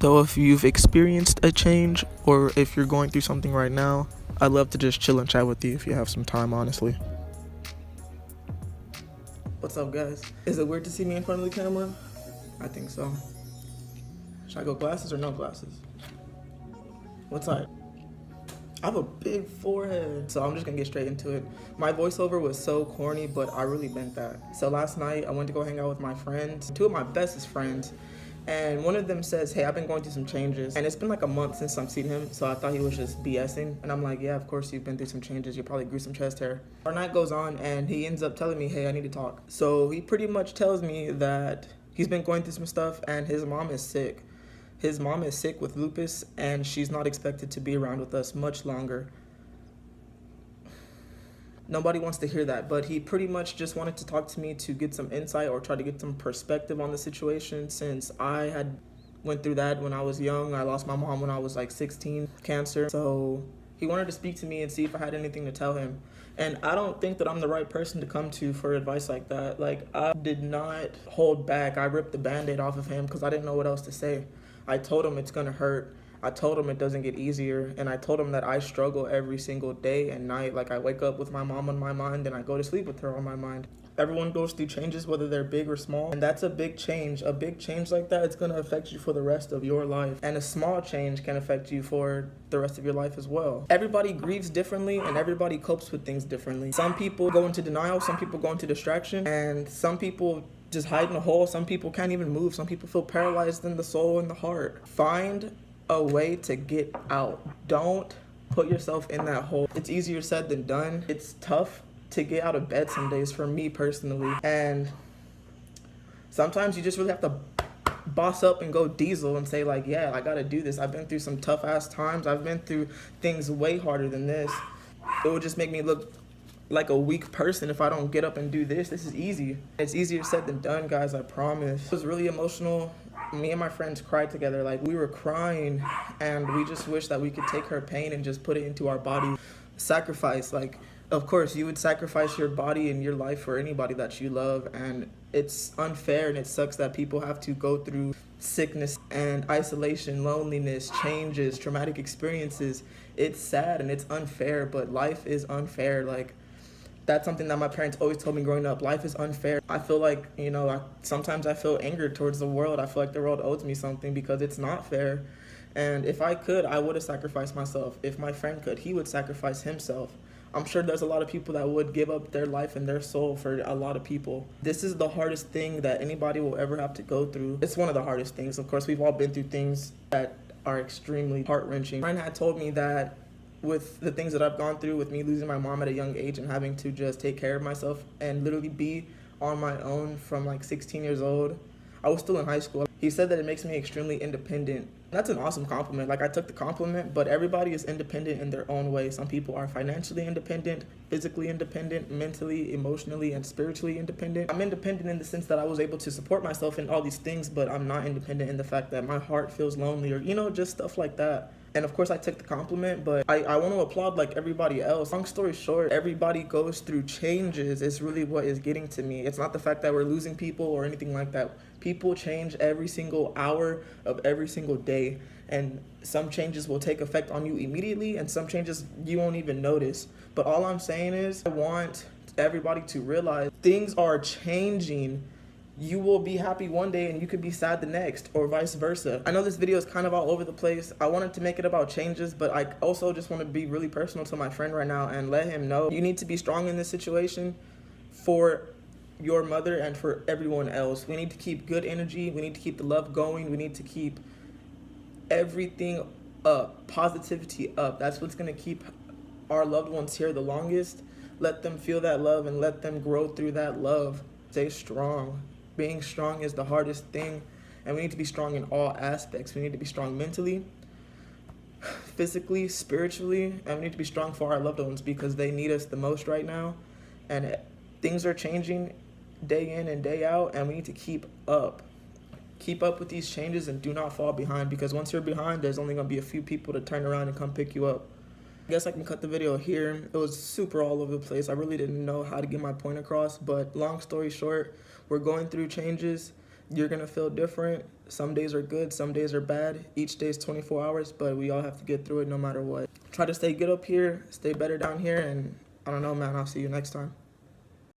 So if you've experienced a change or if you're going through something right now, I'd love to just chill and chat with you if you have some time, honestly. What's up, guys? Is it weird to see me in front of the camera? I think so. Should I go glasses or no glasses? What side? I have a big forehead, so I'm just gonna get straight into it. My voiceover was so corny, but I really meant that. So last night, I went to go hang out with my friends, two of my bestest friends, and one of them says, hey, I've been going through some changes, and it's been like a month since I've seen him, so I thought he was just BSing, and I'm like, yeah, of course you've been through some changes, you probably grew some chest hair. Our night goes on, and he ends up telling me, hey, I need to talk. So he pretty much tells me that he's been going through some stuff, and his mom is sick. His mom is sick with lupus, and she's not expected to be around with us much longer. Nobody wants to hear that, but he pretty much just wanted to talk to me to get some insight or try to get some perspective on the situation, since I had went through that when I was young. I lost my mom when I was like 16, cancer. So he wanted to speak to me and see if I had anything to tell him. And I don't think that I'm the right person to come to for advice like that. Like, I did not hold back. I ripped the Band-Aid off of him because I didn't know what else to say. I told him it's gonna hurt. I told him it doesn't get easier, and I told him that I struggle every single day and night. Like, I wake up with my mom on my mind, and I go to sleep with her on my mind. Everyone goes through changes, whether they're big or small, and that's a big change. A big change like that, it's gonna affect you for the rest of your life, and a small change can affect you for the rest of your life as well. Everybody grieves differently, and everybody copes with things differently. Some people go into denial, some people go into distraction, and some people just hide in a hole. Some people can't even move. Some people feel paralyzed in the soul and the heart. Find a way to get out. Don't put yourself in that hole. It's easier said than done. It's tough to get out of bed some days, for me personally. And sometimes you just really have to boss up and go diesel and say, like, yeah, I gotta do this. I've been through some tough ass times. I've been through things way harder than this. It would just make me look like a weak person if I don't get up and do this. This is easy. It's easier said than done, guys, I promise. It was really emotional. Me and my friends cried together. Like, we were crying, and we just wish that we could take her pain and just put it into our body. Sacrifice, like, of course you would sacrifice your body and your life for anybody that you love, and it's unfair, and it sucks that people have to go through sickness and isolation, loneliness, changes, traumatic experiences. It's sad and it's unfair, but life is unfair. Like, that's something that my parents always told me growing up. Life is unfair. I feel like, sometimes I feel anger towards the world. I feel like the world owes me something because it's not fair. And if I could, I would have sacrificed myself. If my friend could, he would sacrifice himself. I'm sure there's a lot of people that would give up their life and their soul for a lot of people. This is the hardest thing that anybody will ever have to go through. It's one of the hardest things. Of course, we've all been through things that are extremely heart-wrenching. My friend had told me that with the things that I've gone through, with me losing my mom at a young age and having to just take care of myself and literally be on my own from like 16 years old. I was still in high school. He said that it makes me extremely independent. That's an awesome compliment. Like, I took the compliment, but everybody is independent in their own way. Some people are financially independent, physically independent, mentally, emotionally, and spiritually independent. I'm independent in the sense that I was able to support myself in all these things, but I'm not independent in the fact that my heart feels lonely or, just stuff like that. And of course I took the compliment, but I want to applaud like everybody else. Long story short, everybody goes through changes. It's really what is getting to me. It's not the fact that we're losing people or anything like that. People change every single hour of every single day. And some changes will take effect on you immediately, and some changes you won't even notice. But all I'm saying is, I want everybody to realize things are changing. You will be happy one day and you could be sad the next, or vice versa. I know this video is kind of all over the place. I wanted to make it about changes, but I also just want to be really personal to my friend right now and let him know you need to be strong in this situation for your mother and for everyone else. We need to keep good energy. We need to keep the love going. We need to keep everything up, positivity up. That's what's going to keep our loved ones here the longest. Let them feel that love and let them grow through that love. Stay strong. Being strong is the hardest thing, and we need to be strong in all aspects. We need to be strong mentally, physically, spiritually, and we need to be strong for our loved ones because they need us the most right now. And things are changing day in and day out, and we need to keep up. Keep up with these changes and do not fall behind, because once you're behind, there's only going to be a few people to turn around and come pick you up. I guess I can cut the video here. It was super all over the place. I really didn't know how to get my point across, but long story short, we're going through changes. You're gonna feel different. Some days are good, some days are bad. Each day is 24 hours, but we all have to get through it no matter what. Try to stay good up here, stay better down here, and I don't know, man. I'll see you next time.